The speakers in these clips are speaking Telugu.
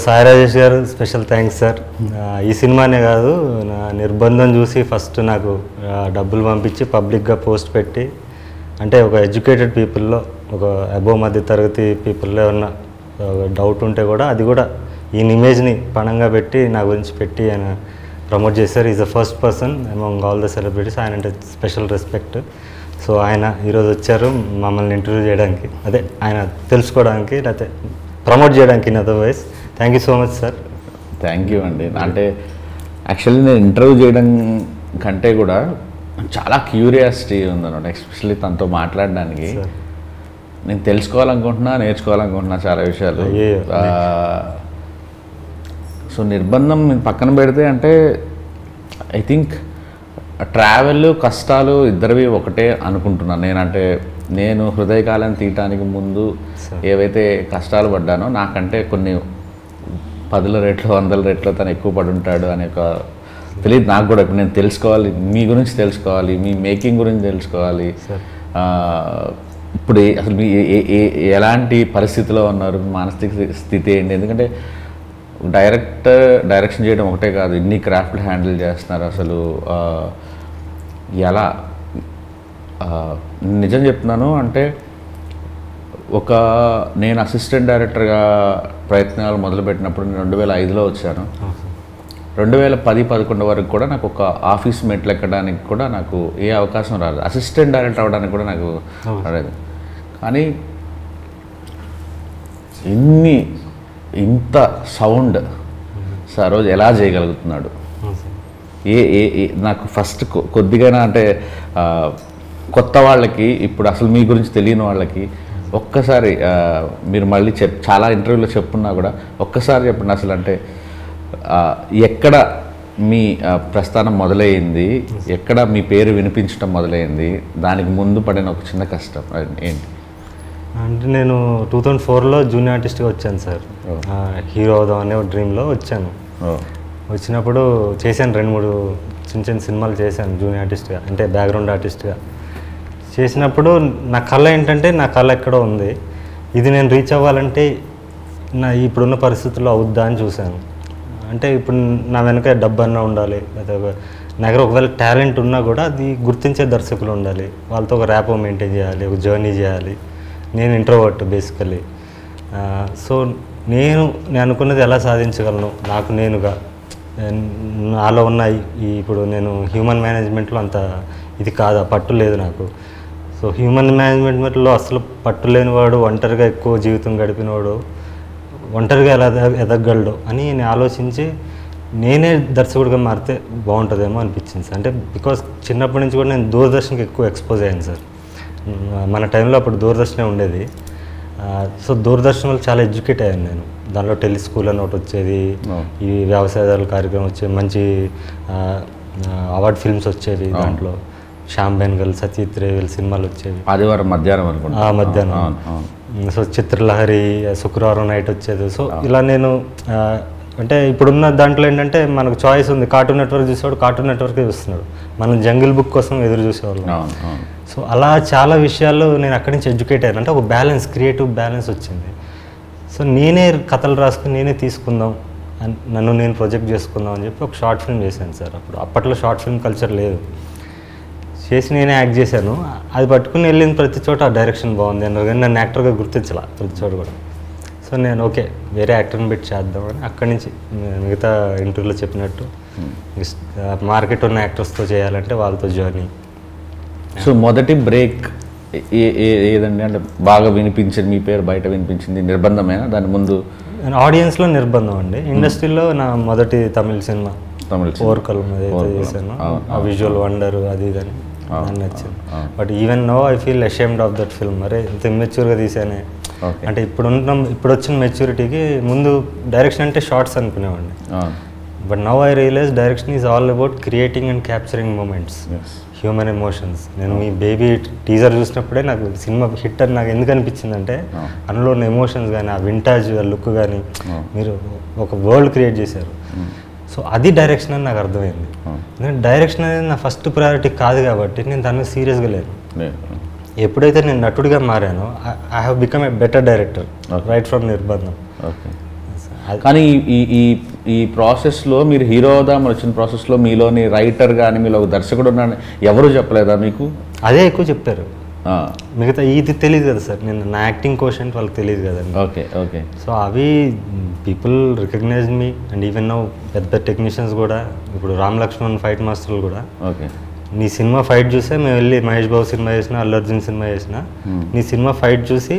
సాయి రాజేష్ గారు స్పెషల్ థ్యాంక్స్ సార్. ఈ సినిమానే కాదు, నా నిర్బంధం చూసి ఫస్ట్ నాకు డబ్బులు పంపించి పబ్లిక్గా పోస్ట్ పెట్టి, అంటే ఒక ఎడ్యుకేటెడ్ పీపుల్లో, ఒక అబోవ్ మధ్య తరగతి పీపుల్లో ఉన్న డౌట్ ఉంటే కూడా అది కూడా ఈయన ఇమేజ్ని పణంగా పెట్టి నా గురించి పెట్టి ఆయన ప్రమోట్ చేశారు. Is the first person among all the celebrities. ఆయన అంటే స్పెషల్ రెస్పెక్ట్. సో ఆయన ఈరోజు వచ్చారు మమ్మల్ని ఇంటర్వ్యూ చేయడానికి, అదే ఆయన తెలుసుకోవడానికి, లేకపోతే ప్రమోట్ చేయడానికి. In otherwise thank you so much sir. Thank you అండి. అంటే యాక్చువల్లీ నేను ఇంటర్వ్యూ చేయడం కంటే కూడా చాలా క్యూరియాసిటీ ఉందన్నమాట, ఎస్పెషల్లీ తనతో మాట్లాడడానికి. నేను తెలుసుకోవాలనుకుంటున్నా, నేర్చుకోవాలనుకుంటున్నా చాలా విషయాలు. సో నిర్బంధం పక్కన పెడితే అంటే ఐ థింక్ ట్రావెల్ కష్టాలు ఇద్దరివి ఒకటే అనుకుంటున్నాను నేనంటే. నేను హృదయకాలం తీయటానికి ముందు ఏవైతే కష్టాలు పడ్డానో నాకంటే కొన్ని 10 రెట్లు 100 రెట్లు తను ఎక్కువ పడి ఉంటాడు అనే ఒక తెలియదు నాకు కూడా. ఇప్పుడు నేను తెలుసుకోవాలి, మీ గురించి తెలుసుకోవాలి, మీ మేకింగ్ గురించి తెలుసుకోవాలి. ఇప్పుడు అసలు మీ ఎలాంటి పరిస్థితిలో ఉన్నారు, మానసిక స్థితి ఏంటి? ఎందుకంటే డైరెక్షన్ చేయడం ఒకటే కాదు, ఇన్ని క్రాఫ్ట్లు హ్యాండిల్ చేస్తున్నారు. అసలు ఎలా నిజం చెప్తున్నాను అంటే, నేను అసిస్టెంట్ డైరెక్టర్గా ప్రయత్నాలు మొదలుపెట్టినప్పుడు నేను 2005లో వచ్చాను. 2010-11 వరకు కూడా నాకు ఒక ఆఫీస్ మెట్లు ఎక్కడానికి కూడా నాకు ఏ అవకాశం రాలేదు. అసిస్టెంట్ డైరెక్టర్ అవ్వడానికి కూడా నాకు రాలేదు. కానీ ఇంత సౌండ్ సార్ రోజు ఎలా చేయగలుగుతున్నాడు? నాకు ఫస్ట్ కొద్దిగా అంటే కొత్త వాళ్ళకి, ఇప్పుడు అసలు మీ గురించి తెలియని వాళ్ళకి ఒక్కసారి మీరు మళ్ళీ చాలా ఇంటర్వ్యూలో చెప్పున్నా కూడా ఒక్కసారి చెప్పండి అసలు. అంటే ఎక్కడ మీ ప్రస్థానం మొదలైంది, ఎక్కడ మీ పేరు వినిపించడం మొదలైంది, దానికి ముందు పడిన ఒక చిన్న కష్టం ఏంటి? అంటే నేను 2004లో జూనియర్ ఆర్టిస్ట్గా వచ్చాను సార్. హీరో అవుదాం అనే డ్రీమ్లో వచ్చాను. వచ్చినప్పుడు చేశాను 2-3 చిన్న సినిమాలు చేశాను జూనియర్ ఆర్టిస్ట్గా, అంటే బ్యాక్గ్రౌండ్ ఆర్టిస్ట్గా. చేసినప్పుడు నా కళ ఏంటంటే, నా కళ ఎక్కడో ఉంది, ఇది నేను రీచ్ అవ్వాలంటే నా ఇప్పుడున్న పరిస్థితుల్లో అవుద్దా అని చూశాను. అంటే ఇప్పుడు నా వెనక డబ్బు అన్నా ఉండాలి, లేదా నా దగ్గర ఒకవేళ టాలెంట్ ఉన్నా కూడా అది గుర్తించే దర్శకులు ఉండాలి, వాళ్ళతో ఒక ర్యాపో మెయింటైన్ చేయాలి, ఒక జర్నీ చేయాలి. నేను ఇంట్రోవర్ట్ బేసికలీ. సో నేను అనుకున్నది ఎలా సాధించగలను నాకు నేనుగా, నాలో ఉన్న ఇప్పుడు నేను హ్యూమన్ మేనేజ్మెంట్లో అంత ఇది కాదా, పట్టు లేదు నాకు. సో హ్యూమన్ మేనేజ్మెంట్లో అసలు పట్టు లేనివాడు, ఒంటరిగా ఎక్కువ జీవితం గడిపినవాడు ఒంటరిగా ఎలా ఎదగలడు అని నేను ఆలోచించి నేనే దర్శకుడిగా మారితే బాగుంటుందేమో అనిపించింది సార్. అంటే బికాస్ చిన్నప్పటి నుంచి కూడా నేను దూరదర్శన్కి ఎక్కువ ఎక్స్పోజ్ అయ్యాను సార్. మన టైంలో అప్పుడు దూరదర్శనే ఉండేది. సో దూరదర్శన్ వల్ల చాలా ఎడ్యుకేట్ అయ్యాను నేను. దాంట్లో టెలిస్కూల్ అని ఒకటి వచ్చేది, ఈ వ్యవసాయదారుల కార్యక్రమం వచ్చేది, మంచి అవార్డ్ ఫిల్మ్స్ వచ్చేవి. దాంట్లో శ్యామ్ బెనగల్, సత్యజిత్ రే వీళ్ళ సినిమాలు వచ్చేవి. ఆదివారం మధ్యాహ్నం అనుకుంటా, మధ్యాహ్నం. సో చిత్రలహరి శుక్రవారం నైట్ వచ్చేది. సో ఇలా నేను అంటే ఇప్పుడున్న దాంట్లో ఏంటంటే మనకు చాయిస్ ఉంది. కార్టూన్ నెట్వర్క్ చూసేవాడు కార్టూన్ నెట్వర్కే చూస్తున్నాడు, మనం జంగిల్ బుక్ కోసం ఎదురు చూసేవాళ్ళం. సో అలా చాలా విషయాలు నేను అక్కడి నుంచి ఎడ్యుకేట్ అయ్యాను. అంటే ఒక బ్యాలెన్స్, క్రియేటివ్ బ్యాలెన్స్ వచ్చింది. సో నేనే కథలు రాసుకుని నేనే తీసుకుందాం, నన్ను నేను ప్రొజెక్ట్ చేసుకుందాం అని చెప్పి ఒక షార్ట్ ఫిల్మ్ చేశాను సార్. అప్పట్లో షార్ట్ ఫిల్మ్ కల్చర్ లేదు. చేసి నేనే యాక్ట్ చేశాను. అది పట్టుకుని వెళ్ళిన ప్రతి చోట ఆ డైరెక్షన్ బాగుంది అన్నారు, కానీ నన్ను యాక్టర్గా గుర్తించాల ప్రతి చోట కూడా. సో నేను ఓకే వేరే యాక్టర్ని పెట్టి చేద్దామని అక్కడి నుంచి మిగతా ఇంటర్వ్యూలో చెప్పినట్టు మార్కెట్ ఉన్న యాక్టర్స్తో చేయాలంటే వాళ్ళతో జర్నీ. సో మొదటి బ్రేక్ ఏదండి? అంటే బాగా వినిపించింది, మీ పేరు బయట వినిపించింది నిర్బంధమేనా? దాని ముందు ఆడియన్స్లో నిర్బంధం అండి. ఇండస్ట్రీలో నా మొదటి తమిళ సినిమా ఓర్కల్ ఏదైతే చేశాను, ఆ విజువల్ వండర్ అది ఇదని నాకు నచ్చింది. But even know I feel ashamed of that film. అరే ఇంత ఇమ్మెచ్యూర్గా తీసానే. అంటే ఇప్పుడు వచ్చిన మెచ్యూరిటీకి ముందు డైరెక్షన్ అంటే షార్ట్స్ అనుకునేవాడిని. But now I realize direction is all about creating and capturing moments, human emotions. నేను మీ బేబీ టీజర్ చూసినప్పుడే నాకు సినిమా హిట్ అని నాకు ఎందుకు అనిపించిందంటే, అందులో ఉన్న ఎమోషన్స్ కానీ, ఆ వింటాజ్ లుక్ కానీ, మీరు ఒక వరల్డ్ క్రియేట్ చేశారు. సో అది డైరెక్షన్ అని నాకు అర్థమైంది. ఎందుకంటే డైరెక్షన్ అనేది నా ఫస్ట్ ప్రయారిటీ కాదు కాబట్టి నేను దాని మీద సీరియస్గా లేను. ఎప్పుడైతే నేను నటుడిగా మారానో I have become a better director right from నిర్బంధం. కానీ ఈ ఈ ప్రాసెస్లో మీరు హీరో అవుదామని వచ్చిన ప్రాసెస్లో మీలోని రైటర్ కానీ మీలో ఒక దర్శకుడు ఉన్నాడని ఎవరు చెప్పలేదా మీకు? అదే ఎక్కువ చెప్పారు. మిగతా ఇది తెలియదు కదా సార్, నేను నా యాక్టింగ్ కోషన్ వాళ్ళకి తెలియదు కదండి. Okay okay. సో అవి people recognize me and even now పెద్ద టెక్నీషియన్స్ కూడా, ఇప్పుడు రామ్ లక్ష్మణ్ ఫైట్ మాస్టర్లు కూడా, ఓకే నీ సినిమా ఫైట్ చూసే మేము వెళ్ళి మహేష్ బాబు సినిమా చేసినా, అల్లు అర్జున్ సినిమా చేసినా నీ సినిమా ఫైట్ చూసి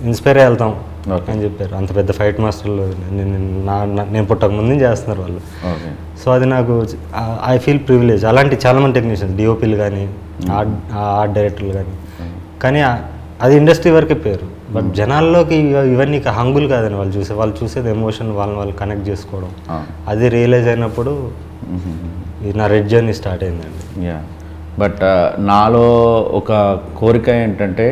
ఇన్స్పైర్ అయ్యి వెళ్తాం అని చెప్పారు. అంత పెద్ద ఫైట్ మాస్టర్లు నేను పుట్టక ముందు చేస్తున్నారు వాళ్ళు. సో అది నాకు ఐ ఫీల్ ప్రివిలేజ్. అలాంటి చాలామంది టెక్నీషియన్స్, డిఓపీలు కానీ, ఆర్ట్ డైరెక్టర్లు కానీ అది ఇండస్ట్రీ వరకే పేరు. బట్ జనాల్లోకి ఇవన్నీ హంగులు కాదని వాళ్ళు చూసేది ఎమోషన్, వాళ్ళు కనెక్ట్ చేసుకోవడం. అది రియలైజ్ అయినప్పుడు నా రెడ్ జర్నీ స్టార్ట్ అయిందండి. బట్ నాలో ఒక కోరిక ఏంటంటే,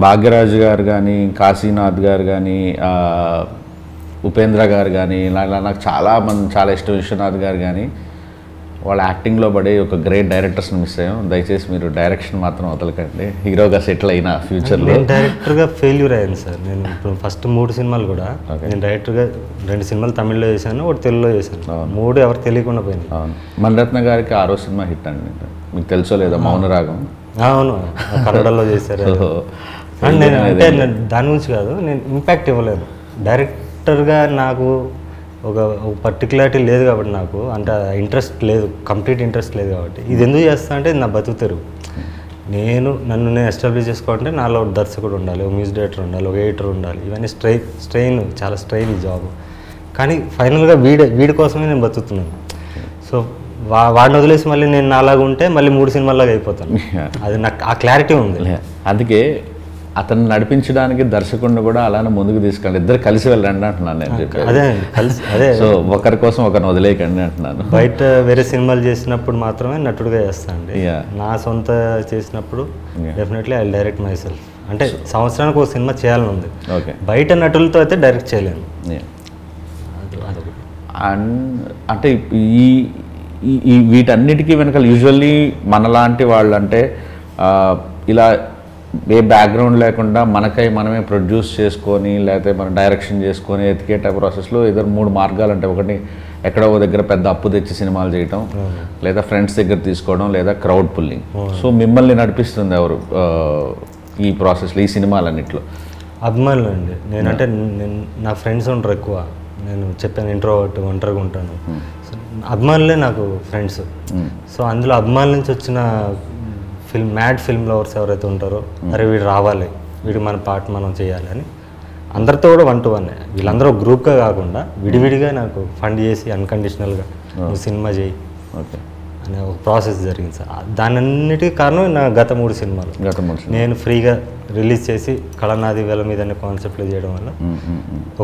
భాగ్యరాజు గారు కానీ, కాశీనాథ్ గారు కానీ, ఉపేంద్ర గారు కానీ, ఇలా నాకు చాలా ఇష్టం, విశ్వనాథ్ గారు కానీ, వాళ్ళ యాక్టింగ్లో పడే ఒక గ్రేట్ డైరెక్టర్స్ని మిస్ అయ్యాం. దయచేసి మీరు డైరెక్షన్ మాత్రం వదలకండి. హీరోగా సెటిల్ అయినా ఫ్యూచర్లో. నేను డైరెక్టర్గా ఫెయిల్యూర్ అయ్యాను సార్. నేను ఇప్పుడు ఫస్ట్ 3 సినిమాలు కూడా నేను డైరెక్టర్గా 2 సినిమాలు తమిళ్లో చేశాను, 1 తెలుగులో చేశాను. 3 ఎవరు తెలియకుండా పోయింది. అవును, మణిరత్న గారికి 6వ సినిమా హిట్ అండి, మీకు తెలుసో లేదా, మౌనరాగం. అవును, కన్నడలో చేశారు. నేను అంటే దాని గురించి కాదు, నేను ఇంపాక్ట్ ఇవ్వలేదు. డైరెక్టర్గా నాకు ఒక పర్టికులారిటీ లేదు కాబట్టి, నాకు అంటే ఇంట్రెస్ట్ లేదు, కంప్లీట్ ఇంట్రెస్ట్ లేదు కాబట్టి. ఇది ఎందుకు చేస్తా అంటే నా బతుకు తెరుగు. నన్ను నేను ఎస్టాబ్లిష్ చేసుకోవాలంటే నాలో ఒక దర్శకుడు ఉండాలి, ఒక మ్యూజిక్ డైరెక్టర్ ఉండాలి, ఒక ఎడిటర్ ఉండాలి. ఇవన్నీ చాలా స్ట్రెయిన్ ఈ జాబ్. కానీ ఫైనల్గా వీడి కోసమే నేను బతుకుతున్నాను. సో వాడిని వదిలేసి మళ్ళీ నేను నాలాగా ఉంటే మళ్ళీ 3 సినిమాలాగా అయిపోతాను. అది నాకు ఆ క్లారిటీ ఉంది. అందుకే అతను నడిపించడానికి దర్శకుడిని కూడా అలానే ముందుకు తీసుకెళ్ళి ఇద్దరు కలిసి వెళ్ళండి అంటున్నాను నేను చెప్పి. అదే సో ఒకరి కోసం ఒకరిని వదిలేయకండి అంటున్నాను. బయట వేరే సినిమాలు చేసినప్పుడు మాత్రమే నటుడుగా చేస్తానండి. నా సొంత చేసినప్పుడు definitely I direct my self. అంటే సంవత్సరానికి ఒక సినిమా చేయాలని ఉంది. బయట నటులతో అయితే డైరెక్ట్ చేయలేను. అంటే ఈ వీటన్నిటికీ వెనకాల యూజువల్లీ మనలాంటి వాళ్ళు అంటే ఇలా ఏ బ్యాక్గ్రౌండ్ లేకుండా మనమే ప్రొడ్యూస్ చేసుకొని, లేకపోతే మనం డైరెక్షన్ చేసుకొని ఎతికేట ప్రాసెస్లో 3 మార్గాలు అంటే, ఒకటి ఎక్కడో దగ్గర పెద్ద అప్పు తెచ్చి సినిమాలు చేయటం, లేదా ఫ్రెండ్స్ దగ్గర తీసుకోవడం, లేదా క్రౌడ్ పుల్లింగ్. సో మిమ్మల్ని నడిపిస్తుంది ఎవరు ఈ ప్రాసెస్లో, ఈ సినిమాలన్నింటిలో? అభిమానులు అండి. నేనంటే నా ఫ్రెండ్స్ ఉంటారు ఎక్కువ. నేను చెప్పాను ఇంట్రోవర్ట్, ఒంటరిగా ఉంటాను. అభిమానులే నాకు ఫ్రెండ్స్. సో అందులో అభిమానుల నుంచి వచ్చిన మ్యాడ్ ఫిల్మ్ లవర్స్ ఎవరైతే ఉంటారో, అరే వీడు రావాలి, వీడు మన పార్ట్ మనం చేయాలి అని అందరితో కూడా 1 to 1. వీళ్ళందరూ గ్రూప్గా కాకుండా విడివిడిగా నాకు ఫండ్ చేసి అన్కండిషనల్గా నువ్వు సినిమా చేయి అనే ఒక ప్రాసెస్ జరిగింది సార్. దానన్నిటికీ కారణం నా గత 3 సినిమాలు. నేను ఫ్రీగా రిలీజ్ చేసి కళనాది వేల మీద అనే కాన్సెప్ట్లో చేయడం వల్ల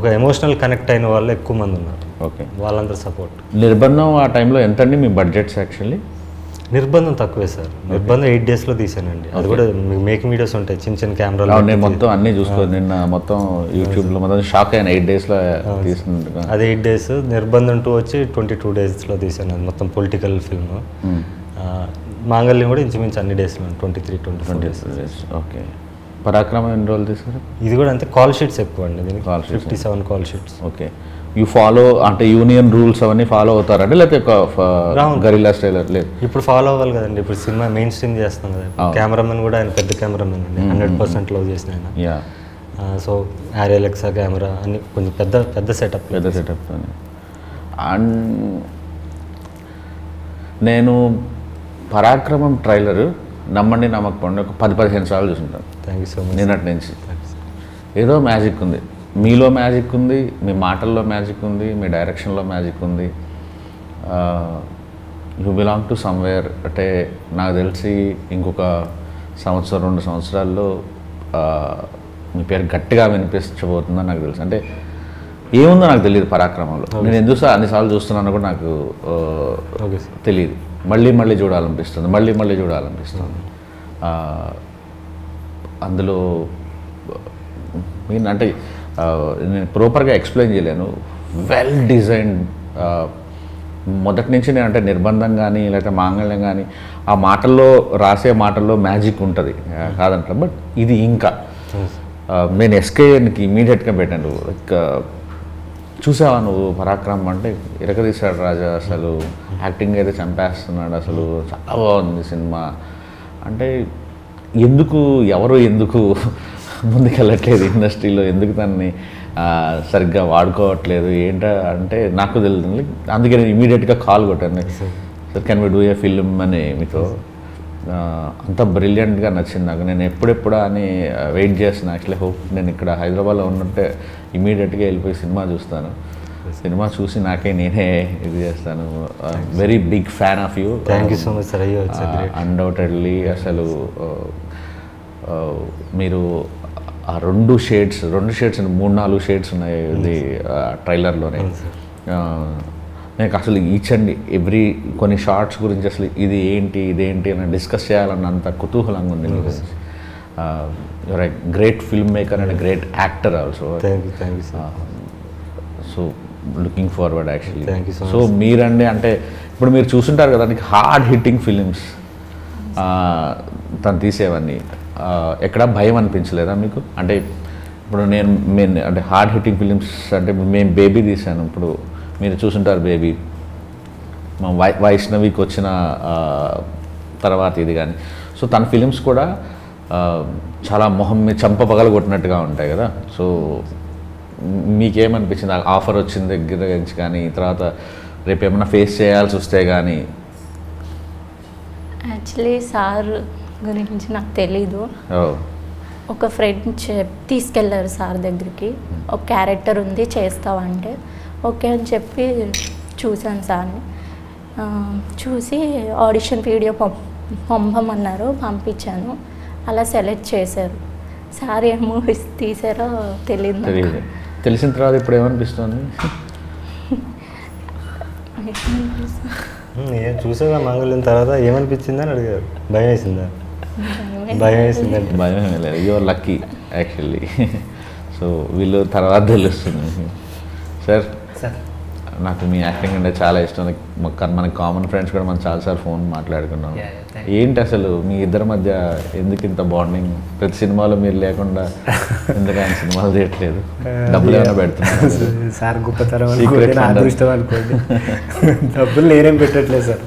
ఒక ఎమోషనల్ కనెక్ట్ అయిన వాళ్ళు ఎక్కువ మంది ఉన్నారు. వాళ్ళందరూ సపోర్ట్. నిర్బంధం ఆ టైంలో ఎంతండి మీ బడ్జెట్స్? యాక్చువల్లీ నిర్బంధం తక్కువే సార్. నిర్బంధం 8 daysలో తీసానండి. అది కూడా మేకింగ్ వీడియోస్ ఉంటాయి, చిన్న కెమెరాలు. నేను మొత్తం అన్నీ చూసుకోవాలి, నిన్న మొత్తం యూట్యూబ్లో మొత్తం షాక్ అయిన 8 daysలో తీసింది. అది 8 days. నిర్బంధం 2 వచ్చి 22 daysలో తీసాను. అది మొత్తం పొలిటికల్ ఫిల్మ్. మాంగళ్యం కూడా ఇంచుమించు అన్ని డేస్లో 23-24 days. ఓకే. పరాక్రమం ఎన్ని రోజులు తీసారు? ఇది కూడా అంతే. కాల్ షీట్స్ ఎక్కువ అండి దీనికి. 57 call sheets. Okay. You follow అంటే యూనియన్ రూల్స్ అవన్నీ ఫాలో అవుతారండి, లేకపోతే గరిల్లా స్టైల్? లేదు, ఇప్పుడు ఫాలో అవ్వాలి కదండి. ఇప్పుడు సినిమా మెయిన్ స్ట్రీమ్ చేస్తాం కదా. కెమెరామెన్ కూడా ఆయన పెద్ద కెమెరామెన్ అండి, 100% లవ్ చేసిన ఆయన. సో ఆరియల్ ఎక్సా కెమెరా అన్ని కొంచెం పెద్ద సెటప్. అండ్ నేను పరాక్రమం ట్రైలర్ నమ్మండి నమ్మకపోండి ఒక 10-15 సార్లు చూసుంటాను. Thank you so much. నిన్నటి నుంచి ఏదో మ్యాజిక్ ఉంది, మీలో మ్యాజిక్ ఉంది, మీ మాటల్లో మ్యాజిక్ ఉంది, మీ డైరెక్షన్లో మ్యాజిక్ ఉంది. You belong to somewhere. అంటే నాకు తెలిసి ఇంకొక 1-2 సంవత్సరాల్లో మీ పేరు గట్టిగా వినిపించబోతుందని నాకు తెలుసు. అంటే ఏముందో నాకు తెలియదు పరాక్రమంలో. నేను ఎందుకు అన్నిసార్లు చూస్తున్నాను కూడా నాకు తెలియదు. మళ్ళీ చూడాలనిపిస్తుంది, మళ్ళీ చూడాలనిపిస్తుంది. అందులో మీన్ అంటే నేను ప్రాపర్గా ఎక్స్ప్లెయిన్ చేయలేను. Well designed. మొదటి నుంచి నేను అంటే నిర్బంధం కానీ లేకపోతే మాంగళ్యం కానీ ఆ మాటల్లో రాసే మాటల్లో మ్యాజిక్ ఉంటుంది కాదంట. బట్ ఇది ఇంకా నేను ఎస్కేఎన్కి ఇమీడియట్గా పెట్టాను. లైక్ చూసావా నువ్వు పరాక్రమం అంటే ఇరకదీశాడు రాజా, అసలు యాక్టింగ్ అయితే చంపేస్తున్నాడు, అసలు చాలా బాగుంది సినిమా అంటే ఎవరు ఎందుకు ముందుకెళ్ళట్లేదు ఇండస్ట్రీలో, ఎందుకు దాన్ని సరిగ్గా వాడుకోవట్లేదు అంటే నాకు తెలియదు. అందుకే నేను ఇమీడియట్గా కాల్ కొట్టాను, sir can we do a film అని మీతో. అంత బ్రిలియంట్గా నచ్చింది నాకు. నేను ఎప్పుడెప్పుడా అని వెయిట్ చేస్తున్నాను. యాక్చువల్లీ హోప్ నేను ఇక్కడ హైదరాబాద్లో ఉన్నట్టే ఇమీడియట్గా వెళ్ళిపోయి సినిమా చూస్తాను. సినిమా చూసి నేనే ఇది చేస్తాను. Very big fan of you. Thank you so much sir. అయ్యో అన్డౌటెడ్లీ అసలు మీరు ఆ 2 షేడ్స్ 3-4 షేడ్స్ ఉన్నాయి ఇది ట్రైలర్లోనే. నాకు అసలు ఈచ్ అండ్ ఎవ్రీ కొన్ని షార్ట్స్ గురించి అసలు ఇదేంటి అని డిస్కస్ చేయాలన్నంత కుతూహలంగా ఉంది. Your a great film maker and great actor also. Thank you sir. So looking forward actually. Thank you so much. So మీరండి అంటే ఇప్పుడు మీరు చూసుంటారు కదా, నీకు హార్డ్ హిట్టింగ్ ఫిలిమ్స్ తను తీసేవన్నీ ఎక్కడ భయం అనిపించలేదా మీకు? అంటే ఇప్పుడు నేను అంటే హార్డ్ హిట్టింగ్ ఫిలిమ్స్ అంటే మేము బేబీ తీశాను, ఇప్పుడు మీరు చూసుంటారు బేబీ, మా వైష్ణవికి వచ్చిన తర్వాత ఇది కానీ. సో తన ఫిలిమ్స్ కూడా చాలా మొహం మీద చంప పగల కొట్టినట్టుగా ఉంటాయి కదా. సో మీకేమనిపించింది ఆఫర్ వచ్చిన దగ్గర నుంచి కానీ, తర్వాత రేపు ఏమైనా ఫేస్ చేయాల్సి వస్తే కానీ? యాక్చువల్లీ సార్ గురించి నాకు తెలీదు. ఒక ఫ్రెండ్ తీసుకెళ్ళారు సార్ దగ్గరికి, ఒక క్యారెక్టర్ ఉంది చేస్తావా అంటే ఓకే అని చెప్పి చూశాను సార్ని. చూసి ఆడిషన్ వీడియో పంపమన్నారు, పంపించాను. అలా సెలెక్ట్ చేశారు. సార్ ఏం మూవీస్ తీసారో తెలియదు. తెలిసిన తర్వాత ఇప్పుడు ఏమనిపిస్తుంది? చూసాగా మంగళం తర్వాత ఏమనిపించిందని అడిగారు. భయం వేసిందా? భయం వేసిందంటే భయం లేదు. Your lucky actually. సో వీళ్ళు తర్వాత తెలుస్తుంది. సార్ నాకు మీ యాక్టింగ్ అంటే చాలా ఇష్టం. మనకి కామన్ ఫ్రెండ్స్ కూడా మనం చాలాసార్లు ఫోన్ మాట్లాడుకున్నాం. ఏంటి అసలు మీ ఇద్దరి మధ్య ఎందుకు ఇంత బాండింగ్? ప్రతి సినిమాలో మీరు లేకుండా ఎందుకు ఆయన సినిమాలు తీయట్లేదు? డబ్బులు ఏమైనా పెడుతున్నారు? సార్ గొప్పతనం అనుకోండి, అదృష్టం అనుకోండి. డబ్బులు నేనేం పెట్టట్లేదు సార్,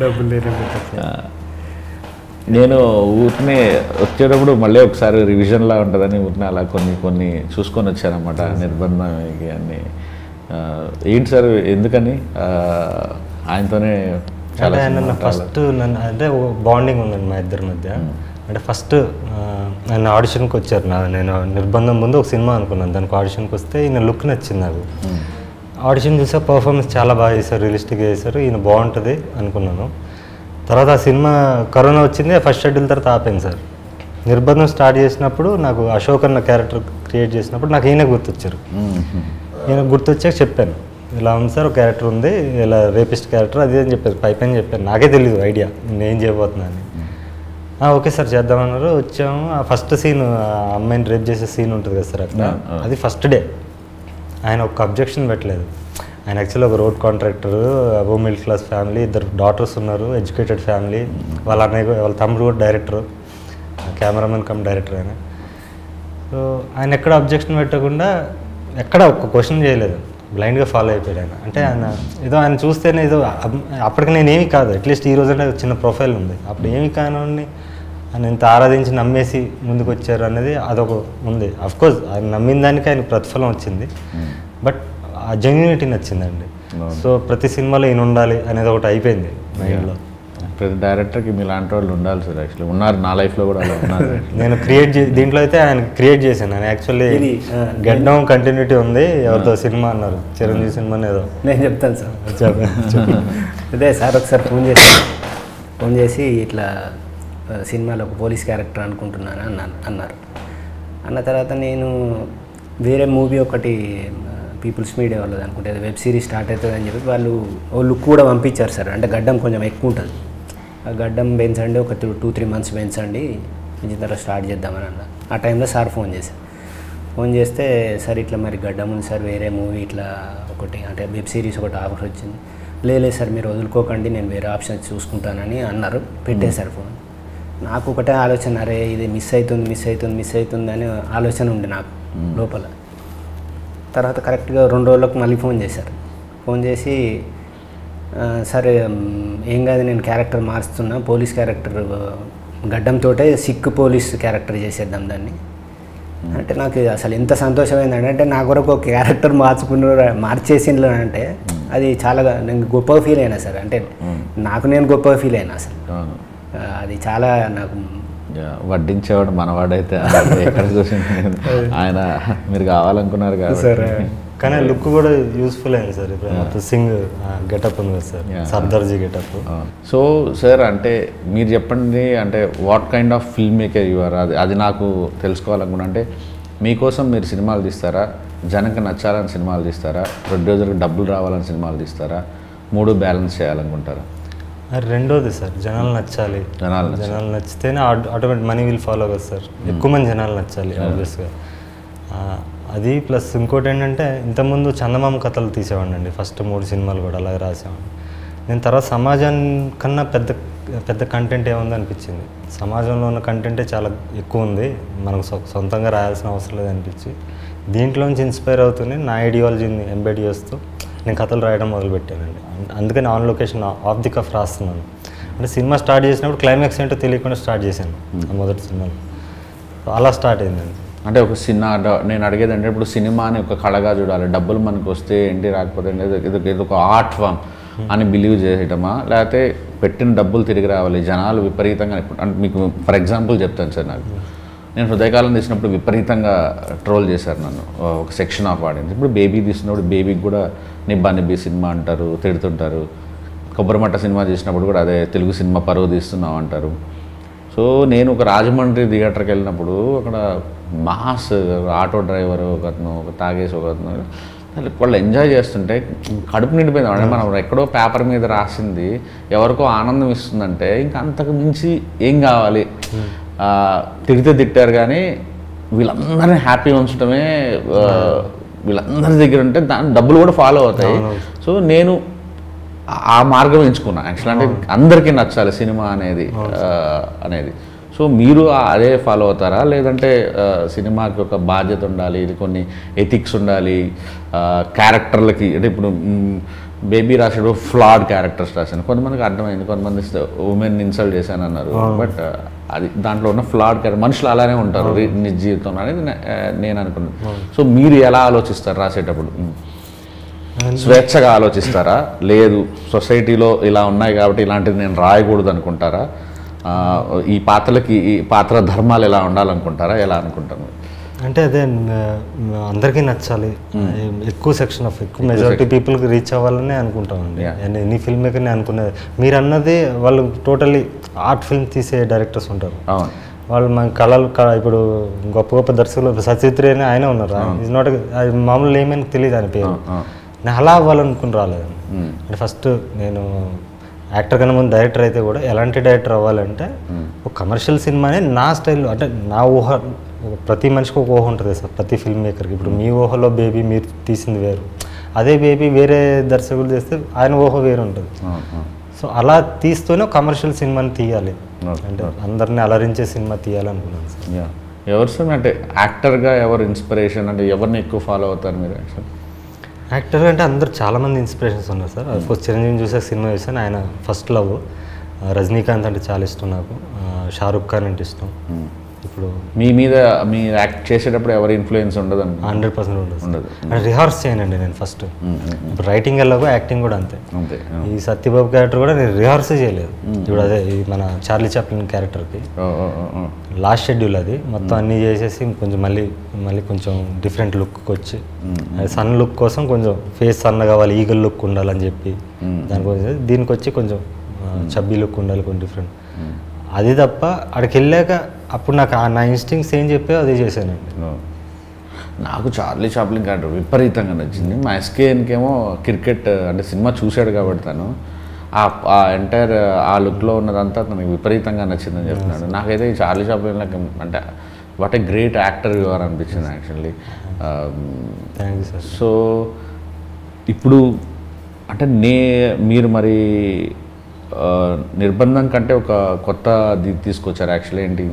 డబ్బులు నేనేం పెట్టట్లేదు. నేను ఊరినే వచ్చేటప్పుడు మళ్ళీ ఒకసారి రివిజన్లా ఉంటుందని ఊరినే అలా కొన్ని చూసుకొని వచ్చానమాట. నిర్బంధం అన్నీ ఏంటి సార్ ఎందుకని ఆయనతోనే చాలా ఫస్ట్ నన్ను అంటే బాండింగ్ ఉందండి మా ఇద్దరి మధ్య. అంటే ఫస్ట్ ఆయన ఆడిషన్కి వచ్చారు. నేను నిర్బంధం ముందు ఒక సినిమా అనుకున్నాను, దానికి ఆడిషన్కి వస్తే ఈయన లుక్ నచ్చింది నాకు. ఆడిషన్ చూసా పర్ఫార్మెన్స్ చాలా బాగా చేశారు, రియలిస్టిక్గా చేశారు, ఈయన బాగుంటుంది అనుకున్నాను. తర్వాత ఆ సినిమా కరోనా వచ్చింది, ఫస్ట్ షెడ్యూల్ తర్వాత ఆపాను సార్. నిర్బంధం స్టార్ట్ చేసినప్పుడు నాకు అశోక్ అన్న క్యారెక్టర్ క్రియేట్ చేసినప్పుడు నాకు ఈయన గుర్తొచ్చారు. ఈయన గుర్తొచ్చాక చెప్పాను, ఇలా ఉంది సార్ ఒక క్యారెక్టర్ ఉంది, ఇలా రేపిస్ట్ క్యారెక్టర్ అది అని చెప్పారు. పైపైన చెప్పాను, నాకే తెలీదు ఐడియా నేను ఏం చేయబోతున్నా అని. ఓకే సార్ చేద్దామన్నారు. వచ్చాము. ఆ ఫస్ట్ సీన్ అమ్మాయిని రేప్ చేసే సీన్ ఉంటుంది కదా సార్ అక్కడ, అది ఫస్ట్ డే. ఆయన ఒక అబ్జెక్షన్ పెట్టలేదు. ఆయన యాక్చువల్లీ ఒక road contractor, above middle class family, 2 daughters ఉన్నారు, ఎడ్యుకేటెడ్ ఫ్యామిలీ. వాళ్ళ అన్నయ్య వాళ్ళ తమ్ముడు కూడా డైరెక్టర్, కెమెరామెన్ కమ్ డైరెక్టర్ ఆయన. సో ఆయన ఎక్కడ అబ్జెక్షన్ పెట్టకుండా ఎక్కడ ఒక్క క్వశ్చన్ చేయలేదు, బ్లైండ్గా ఫాలో అయిపోయాడు ఆయన. అంటే ఆయన చూస్తేనే ఏదో అప్పటికి నేనేమి కాదు, అట్లీస్ట్ ఈ రోజంటే చిన్న ప్రొఫైల్ ఉంది, అప్పుడు ఏమి కానివ్వండి ఆయన ఇంత ఆరాధించి నమ్మేసి ముందుకు వచ్చారు అనేది అదొక ఉంది. అఫ్కోర్స్ ఆయన నమ్మిన దానికి ఆయన ప్రతిఫలం వచ్చింది, బట్ ఆ జెన్యూనిటీ నచ్చిందండి. సో ప్రతి సినిమాలో ఈయన ఉండాలి అనేది ఒకటి అయిపోయింది మైండ్లో. ప్రతి డైరెక్టర్కి మీలాంటి వాళ్ళు ఉండాలి సార్. యాక్చువల్లీ ఉన్నారు, నా లైఫ్లో కూడా అలా ఉన్నారు. నేను దీంట్లో అయితే ఆయన క్రియేట్ చేశాను. నేను యాక్చువల్లీ గెడ్డం కంటిన్యూటీ ఉంది, ఎవరితో సినిమా అన్నారు, చిరంజీవి సినిమా ఏదో. నేను చెప్తాను సార్. అదే సార్ ఒకసారి ఫోన్ చేసి ఇట్లా సినిమాలో ఒక పోలీస్ క్యారెక్టర్ అనుకుంటున్నాను అన్నారు. అన్న తర్వాత నేను వేరే మూవీ ఒకటి పీపుల్స్ మీడియా వాళ్ళది అనుకుంటే వెబ్ సిరీస్ స్టార్ట్ అవుతుంది అని చెప్పి వాళ్ళు ఓ లుక్ కూడా పంపించారు సార్. అంటే గడ్డం కొంచెం ఎక్కువ ఉంటుంది, ఆ గడ్డం పెంచండి, ఒక 2-3 మంత్స్ పెంచండి, పెంచిన తర్వాత స్టార్ట్ చేద్దామని అన్న. ఆ టైంలో సార్ ఫోన్ చేస్తే సార్ ఇట్లా మరి గడ్డం ఉంది సార్, వేరే మూవీ ఇట్లా ఒకటి అంటే వెబ్ సిరీస్ ఒకటి ఆఫర్ వచ్చింది. లేదు సార్ మీరు వదులుకోకండి, నేను వేరే ఆప్షన్ చూసుకుంటానని అన్నారు. పెట్టేశారు ఫోన్. నాకు ఒకటే ఆలోచన, అరే ఇది మిస్ అవుతుంది అని ఆలోచన ఉంది నాకు లోపల. తర్వాత కరెక్ట్గా 2 రోజులకు మళ్ళీ ఫోన్ చేశారు. ఫోన్ చేసి సరే ఏం కాదు, నేను క్యారెక్టర్ మారుస్తున్నా, పోలీస్ క్యారెక్టర్ గడ్డంతో సిక్ పోలీస్ క్యారెక్టర్ చేసేద్దాం దాన్ని అంటే నాకు అసలు ఎంత సంతోషమైందంటే, అంటే నా కొరకు ఒక క్యారెక్టర్ మార్చేసిండ్రు అంటే అది చాలా నేను గొప్పగా ఫీల్ అయినా సార్. అంటే నాకు నేను గొప్పగా ఫీల్ అయినా అసలు. అది చాలా నాకు వడ్డించేవాడు మనవాడైతే ఎక్కడ చూసింది ఆయన, మీరు కావాలనుకున్నారు కదా సార్. కానీ లుక్ కూడా యూస్ఫుల్ అయింది సార్. ఇప్పుడు మొత్తం సింగ్ గెటప్ ఉంది కదా sir, Sardarji getup. So sir అంటే మీరు చెప్పండి, అంటే what kind of film maker you are, అది నాకు తెలుసుకోవాలనుకున్నా. అంటే మీకోసం మీరు సినిమాలు తీస్తారా, జనంకి నచ్చాలని సినిమాలు తీస్తారా, ప్రొడ్యూసర్కి డబ్బులు రావాలని సినిమాలు తీస్తారా, 3 బ్యాలెన్స్ చేయాలనుకుంటారా? రెండోది సార్, జనాలు నచ్చాలి. జనాలు నచ్చితేనే ఆటోమేటిక్ మనీ విల్ ఫాలో కదా సార్. ఎక్కువ మంది జనాలు నచ్చాలి ఆబ్వియస్గా. అది ప్లస్ ఇంకోటి ఏంటంటే, ఇంతకుముందు చందమామ కథలు తీసేవాడిని ఫస్ట్ 3 సినిమాలు కూడా అలాగే రాసేవాడిని నేను. తర్వాత సమాజానికన్నా పెద్ద పెద్ద కంటెంట్ ఏముంది అనిపించింది. సమాజంలో ఉన్న కంటెంటే చాలా ఎక్కువ ఉంది, మనకు సొంతంగా రాయాల్సిన అవసరం లేదు అనిపించి దీంట్లోంచి ఇన్స్పైర్ అవుతూనే నా ఐడియాలజీని ఎంబెడ్ చేస్తూ నేను కథలు రాయడం మొదలుపెట్టానండి. అందుకని on location off the cuff రాస్తున్నాను. అంటే సినిమా స్టార్ట్ చేసినప్పుడు క్లైమాక్స్ ఏంటో తెలియకుండా స్టార్ట్ చేశాను మొదటి సినిమాలో. అలా స్టార్ట్ అయిందండి. అంటే ఒక సినిమా నేను అడిగేది అంటే, ఇప్పుడు సినిమాని ఒక కళగా చూడాలి, డబ్బులు మనకు వస్తే ఏంటి రాకపోతే ఇది ఒక ఆర్ట్ ఫామ్ అని బిలీవ్ చేయటమా, లేకపోతే పెట్టిన డబ్బులు తిరిగి రావాలి, జనాలు విపరీతంగా. అంటే మీకు ఫర్ ఎగ్జాంపుల్ చెప్తాను సార్, నేను హృదయకాలం తీసినప్పుడు విపరీతంగా ట్రోల్ చేశారు నన్ను ఒక సెక్షన్ ఆఫ్ ఆడియన్స్. ఇప్పుడు బేబీ తీసినప్పుడు బేబీకి కూడా నిబ్బా నిబ్బి సినిమా అంటారు, తిడుతుంటారు. కొబ్బరిమట్ట సినిమా తీసినప్పుడు కూడా అదే తెలుగు సినిమా పరువు తీస్తున్నావు అంటారు. సో నేను ఒక రాజమండ్రి థియేటర్కి వెళ్ళినప్పుడు అక్కడ మాస్ ఆటో డ్రైవర్ ఒకతను, ఒక తాగేసి ఒకతను, వాళ్ళు ఎంజాయ్ చేస్తుంటే కడుపు నిండిపోయింది. అంటే మనం ఎక్కడో పేపర్ మీద రాసింది ఎవరికో ఆనందం ఇస్తుందంటే ఇంకా అంతకు మించి ఏం కావాలి. తిడితే తిట్టారు కానీ వీళ్ళందరినీ హ్యాపీ ఉంచడమే వీళ్ళందరి దగ్గర ఉంటే దాని డబ్బులు కూడా ఫాలో అవుతాయి. సో నేను ఆ మార్గం ఎంచుకున్నాను యాక్చువల్. అంటే అందరికీ నచ్చాలి సినిమా అనేది. సో మీరు అదే ఫాలో అవుతారా, లేదంటే సినిమాకి ఒక బాధ్యత ఉండాలి, ఇది కొన్ని ఎథిక్స్ ఉండాలి, క్యారెక్టర్లకి? అంటే ఇప్పుడు బేబీ రాసాడు ఫ్లాడ్ క్యారెక్టర్స్ రాశాను, కొంతమందికి అర్థమైంది, కొంతమంది ఉమెన్ ఇన్సల్ట్ చేశాను అన్నారు. బట్ అది దాంట్లో ఉన్న ఫ్లాడ్ క్యారెక్టర్, మనుషులు అలానే ఉంటారు నిజ జీవితంలో అనేది నేను అనుకున్నాను. సో మీరు ఎలా ఆలోచిస్తారు రాసేటప్పుడు? స్వేచ్ఛగా ఆలోచిస్తారా, లేదు సొసైటీలో ఇలా ఉన్నాయి కాబట్టి ఇలాంటిది నేను రాయకూడదు అనుకుంటారా, ఈ పాత్రలకి ఈ పాత్ర ధర్మాలు ఎలా ఉండాలనుకుంటారా, ఎలా అనుకుంటాను? అంటే అదే అందరికీ నచ్చాలి, ఎక్కువ సెక్షన్ ఆఫ్ ఎక్కువ మెజారిటీ పీపుల్కి రీచ్ అవ్వాలని అనుకుంటామండి. ఎనీ ఫిల్మ్ మేకర్ని అనుకునేది. మీరు అన్నది వాళ్ళు టోటలీ ఆర్ట్ ఫిల్మ్ తీసే డైరెక్టర్స్ ఉంటారు, వాళ్ళు మన కళలు ఇప్పుడు గొప్ప గొప్ప దర్శకులు సచిత్రి అని ఆయన ఉన్నారు. ఈజ్ నాట్ మామూలు ఏమైనా తెలియదు అని పేరు. నేను అలా అవ్వాలనుకుని రాలేదు. అంటే ఫస్ట్ నేను యాక్టర్ కన్నా ముందు డైరెక్టర్ అయితే కూడా ఎలాంటి డైరెక్టర్ అవ్వాలంటే ఒక కమర్షియల్ సినిమానే నా స్టైల్లో, అంటే నా ఊహ, ప్రతి మనిషికి ఒక ఊహ ఉంటుంది సార్, ప్రతి ఫిల్మ్ మేకర్కి. ఇప్పుడు మీ ఊహలో బేబీ మీరు తీసింది వేరు, అదే బేబీ వేరే దర్శకులు చేస్తే ఆయన ఊహ వేరు ఉంటుంది. సో అలా తీస్తూనే కమర్షియల్ సినిమాని తీయాలి, అంటే అందరినీ అలరించే సినిమా తీయాలనుకున్నాను సార్. ఎవరు సార్ అంటే యాక్టర్గా ఎవరు ఇన్స్పిరేషన్, అంటే ఎవరిని ఎక్కువ ఫాలో అవుతారు మీరు? యాక్టర్ అంటే అందరు చాలామంది ఇన్స్పిరేషన్స్ ఉన్నారు సార్. ఫస్ట్ చిరంజీవి చూసాక సినిమా చూసాను, ఆయన ఫస్ట్ లవ్. రజనీకాంత్ అంటే చాలా ఇష్టం నాకు, షారుఖ్ ఖాన్ అంటే ఇష్టం. ఇప్పుడు మీ మీద మీరు యాక్ట్ చేసేటప్పుడు ఎవరి ఇన్ఫ్లుయెన్స్ ఉండదు? 100% ఉండదు. అంటే రిహార్స్ చేయనండి నేను ఫస్ట్. ఇప్పుడు రైటింగ్ ఎలాగో యాక్టింగ్ కూడా అంతే. ఈ సత్యబాబు క్యారెక్టర్ కూడా నేను రిహార్సే చేయలేదు. ఇప్పుడు అదే మన చార్లీ చాప్లిన్ క్యారెక్టర్కి లాస్ట్ షెడ్యూల్ అది మొత్తం అన్నీ చేసేసి కొంచెం మళ్ళీ కొంచెం డిఫరెంట్ లుక్కి వచ్చి, సన్ లుక్ కోసం కొంచెం ఫేస్ సన్న కావాలి, ఈగల్ లుక్ ఉండాలని చెప్పి దానికోసం దీనికి వచ్చి కొంచెం చబ్బీ లుక్ ఉండాలి, కొంచెం డిఫరెంట్. అది తప్ప అక్కడికి వెళ్ళాక అప్పుడు నాకు నా ఇన్స్టింక్ట్స్ ఏం చెప్పాయో అదే చేశానండి. నాకు చార్లీ చాప్లిన్ క్యారెక్టర్ విపరీతంగా నచ్చింది. మా ఎస్కేఎన్కేమో క్రికెట్ అంటే సినిమా చూశాడు కాబట్టి తను ఆ ఎంటైర్ ఆ లుక్లో ఉన్నదంతా తనకు విపరీతంగా నచ్చిందని చెప్తున్నాడు. నాకైతే ఈ చార్లీ చాప్లిన్ అంటే what a great actor your అనిపించింది actually. Thank you sir. So ఇప్పుడు అంటే మీరు మరి నిర్బంధం కంటే ఒక కొత్త తీసుకొచ్చారు యాక్చువల్లీ. ఏంటి,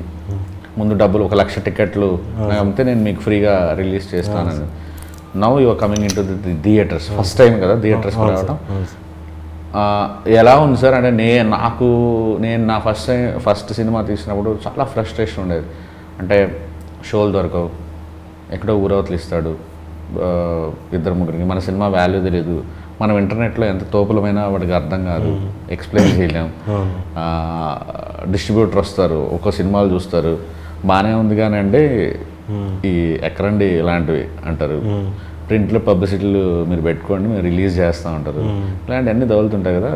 ముందు డబ్బులు 1,00,000 టికెట్లు అమ్మితే నేను మీకు ఫ్రీగా రిలీజ్ చేస్తానని. Now you are coming in to the theatres, first time కదా థియేటర్స్ రావడం. ఎలా ఉంది సార్? అంటే నేను నా ఫస్ట్ సినిమా తీసినప్పుడు చాలా ఫ్రస్ట్రేషన్ ఉండేది. అంటే షోలు దొరకవు, ఎక్కడో ఊరవతలు ఇస్తాడు ఇద్దరు ముగ్గురికి, మన సినిమా వాల్యూ తెలియదు, మనం ఇంటర్నెట్లో ఎంత తోపులమైనా వాడికి అర్థం కాదు, ఎక్స్ప్లెయిన్ చేయలేం. డిస్ట్రిబ్యూటర్ వస్తారు, ఒక్కో సినిమాలు చూస్తారు, బాగానే ఉంది కానీ అండి ఈ ఎక్కడండి ఇలాంటివి అంటారు, ప్రింట్లో పబ్లిసిటీలు మీరు పెట్టుకోండి మేము రిలీజ్ చేస్తూ ఉంటారు, ఇలాంటివన్నీ తగులుతుంటాయి కదా.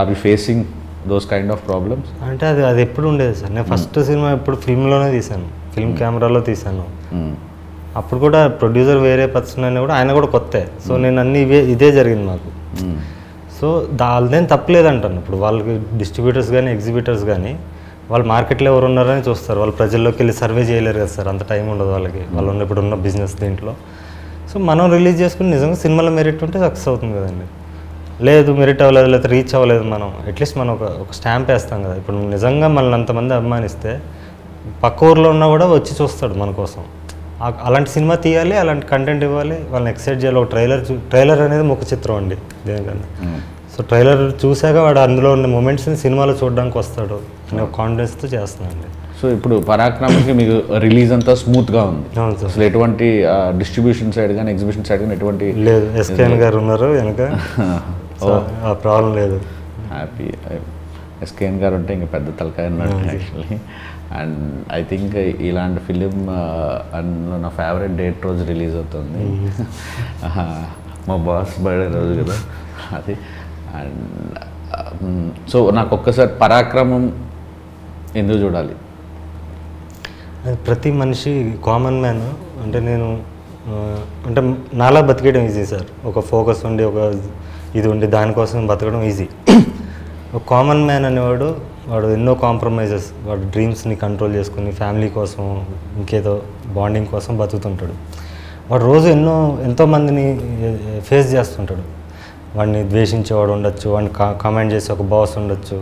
Are you facing those kind of problems? అంటే అది ఎప్పుడు ఉండేది సార్. నేను ఫస్ట్ సినిమా ఎప్పుడు ఫిల్మ్లోనే తీశాను, ఫిల్మ్ కెమెరాలో తీశాను. అప్పుడు కూడా ప్రొడ్యూసర్ వేరే పర్సన్ అయినా కూడా ఆయన కూడా కొత్తే. సో నేను అన్ని ఇదే జరిగింది మాకు. సో దానిదేం తప్పలేదంటాను. ఇప్పుడు వాళ్ళకి డిస్ట్రిబ్యూటర్స్ కానీ ఎగ్జిబిటర్స్ కానీ వాళ్ళు మార్కెట్లో ఎవరు ఉన్నారని చూస్తారు, వాళ్ళు ప్రజల్లోకి వెళ్ళి సర్వే చేయలేరు కదా సార్, అంత టైం ఉండదు వాళ్ళకి, వాళ్ళు ఇప్పుడు ఉన్న బిజినెస్ దీంట్లో. సో మనం రిలీజ్ చేసుకుని నిజంగా సినిమాలో మెరిట్ ఉంటే సక్సెస్ అవుతుంది కదండి. లేదు మెరిట్ అవ్వలేదు, లేకపోతే రీచ్ అవ్వలేదు, మనం అట్లీస్ట్ మనం ఒక స్టాంప్ వేస్తాం కదా. ఇప్పుడు నిజంగా మనల్ని అంతమంది అభిమానిస్తే పక్క ఊర్లో ఉన్నా కూడా వచ్చి చూస్తాడు మన కోసం. అలాంటి సినిమా తీయాలి, అలాంటి కంటెంట్ ఇవ్వాలి, వాళ్ళని ఎక్సైట్ చేయాలి. ఒక ట్రైలర్ అనేది ముఖ చిత్రం అండి దేనికన్నా. సో ట్రైలర్ చూశాక వాడు అందులో ఉన్న మూమెంట్స్ని సినిమాలో చూడడానికి వస్తాడు అనే కాన్ఫిడెన్స్తో చేస్తున్నానండి. సో ఇప్పుడు పరాక్రమకి మీకు రిలీజ్ అంతా స్మూత్గా ఉంది, అసలు ఎటువంటి డిస్ట్రిబ్యూషన్ సైడ్ కానీ ఎగ్జిబిషన్ సైడ్ కానీ ఎటువంటి లేదు. ఎస్కేఎన్ గారు ఉన్నారు వెనక, ఆ ప్రాబ్లం లేదు. హ్యాపీ. ఎస్కేఎన్ గారు ఉంటే ఇంకా పెద్ద తలకాయ ఉన్నట్టు యాక్చువల్లీ. అండ్ ఐ థింక్ ఇలాంటి ఫిలిం అందులో నా ఫేవరెట్ డేట్ రోజు రిలీజ్ అవుతుంది, మా బాస్ బర్త్డే రోజు కదా అది. అండ్ సో నాకు ఒక్కసారి పరాక్రమం ఎందుకు చూడాలి? ప్రతి మనిషి కామన్ మ్యాన్ అంటే నేను అంటే నాలా బతికేయడం ఈజీ సార్. ఒక ఫోకస్ ఉండి ఒక ఇది ఉండి దానికోసం బతకడం ఈజీ. ఒక కామన్ మ్యాన్ అనేవాడు వాడు ఎన్నో కాంప్రమైజెస్, వాడు డ్రీమ్స్ని కంట్రోల్ చేసుకుని ఫ్యామిలీ కోసం ఇంకేదో బాండింగ్ కోసం బతుకుతుంటాడు. వాడు రోజు ఎంతోమందిని ఫేస్ చేస్తుంటాడు. వాడిని ద్వేషించేవాడు ఉండొచ్చు, వాడిని కమెంట్ చేసి ఒక బాస్ ఉండొచ్చు,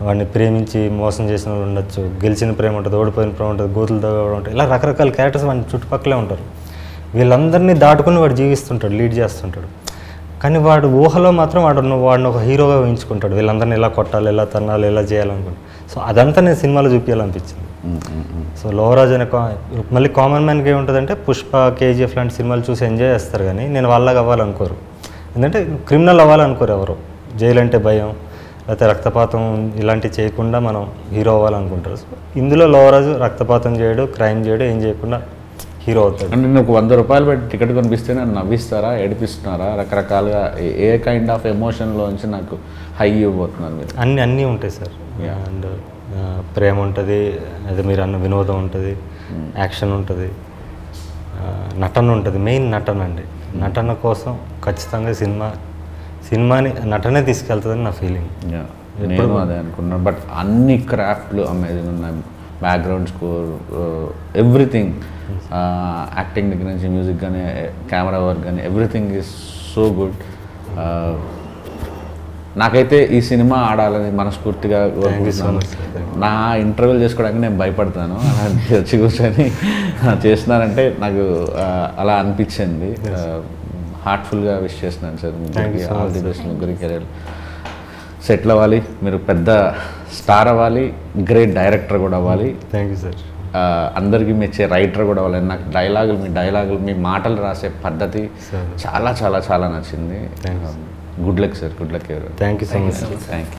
వాడిని ప్రేమించి మోసం చేసిన వాళ్ళు ఉండొచ్చు, గెలిచిన ప్రేమ ఉంటుంది, ఓడిపోయిన ప్రేమ ఉంటుంది, గోతులు తగ్గడం ఉంటుంది, ఇలా రకరకాల క్యారెక్టర్స్ వాడి చుట్టుపక్కలే ఉంటారు. వీళ్ళందరినీ దాటుకుని వాడు జీవిస్తుంటాడు, లీడ్ చేస్తుంటాడు. కానీ వాడు ఊహలో మాత్రం వాడిని ఒక హీరోగా ఊహించుకుంటాడు, వీళ్ళందరినీ ఇలా కొట్టాలి, ఇలా తన్నాలి, ఇలా చేయాలనుకుంటాడు. సో అదంతా నేను సినిమాలో చూపించాలనిపించింది. సో లోవరాజ్ అనే మళ్ళీ కామన్ మ్యాన్కి ఏముంటుందంటే పుష్ప, కేజీఎఫ్ లాంటి సినిమాలు చూసి ఎంజాయ్ చేస్తారు, కానీ నేను వాళ్ళగా అవ్వాలనుకోరు. ఎందుకంటే క్రిమినల్ అవ్వాలనుకోరు ఎవరు, జైలు అంటే భయం, లేకపోతే రక్తపాతం ఇలాంటివి చేయకుండా మనం హీరో అవ్వాలనుకుంటారు. సో ఇందులో లోవరాజు రక్తపాతం చేయడు, క్రైమ్ చేయడు, ఏం చేయకుండా హీరో అవుతాడు. అంటే నేను ఒక 100 రూపాయలు పెట్టి టికెట్ కొనిపిస్తే నన్ను నవ్విస్తారా, ఏడిపిస్తున్నారా, రకరకాలుగా ఏ కైండ్ ఆఫ్ ఎమోషన్లోంచి నాకు హై ఇవ్వబోతున్నారు మీరు? అన్నీ ఉంటాయి సార్. అండ్ ప్రేమ ఉంటుంది, అదే మీరు అన్న వినోదం ఉంటుంది, యాక్షన్ ఉంటుంది, నటన ఉంటుంది. మెయిన్ నటన అండి. నటన కోసం ఖచ్చితంగా సినిమాని నటనే తీసుకెళ్తుందని నా ఫీలింగ్. నేను అదే అనుకున్నాను. బట్ అన్ని క్రాఫ్ట్లు అమేజింగ్ ఉన్నాయి, బ్యాక్గ్రౌండ్ స్కోర్, ఎవ్రీథింగ్, యాక్టింగ్ దగ్గర నుంచి మ్యూజిక్ కానీ కెమెరా వర్క్ కానీ ఎవ్రీథింగ్ ఈజ్ సో గుడ్. నాకైతే ఈ సినిమా ఆడాలని మనస్ఫూర్తిగా నా ఇంటర్వ్యూలు చేసుకోవడానికి నేను భయపడతాను, అలాంటి వచ్చి కూర్చొని చేస్తున్నానంటే నాకు అలా అనిపించింది. హార్ట్ఫుల్గా విష్ చేస్తున్నాను సార్, ముగ్గురికి ఆల్ ది బెస్ట్. ముగ్గురికి కెరీర్ సెటిల్ అవ్వాలి, మీరు పెద్ద స్టార్ అవ్వాలి, గ్రేట్ డైరెక్టర్ కూడా అవ్వాలి. Thank you sir. అందరికీ మెచ్చే రైటర్ కూడా అవ్వాలి. నాకు డైలాగులు మీ మాటలు రాసే పద్ధతి చాలా చాలా చాలా నచ్చింది. Good luck sir, good luck. Thank you so much. Thank you.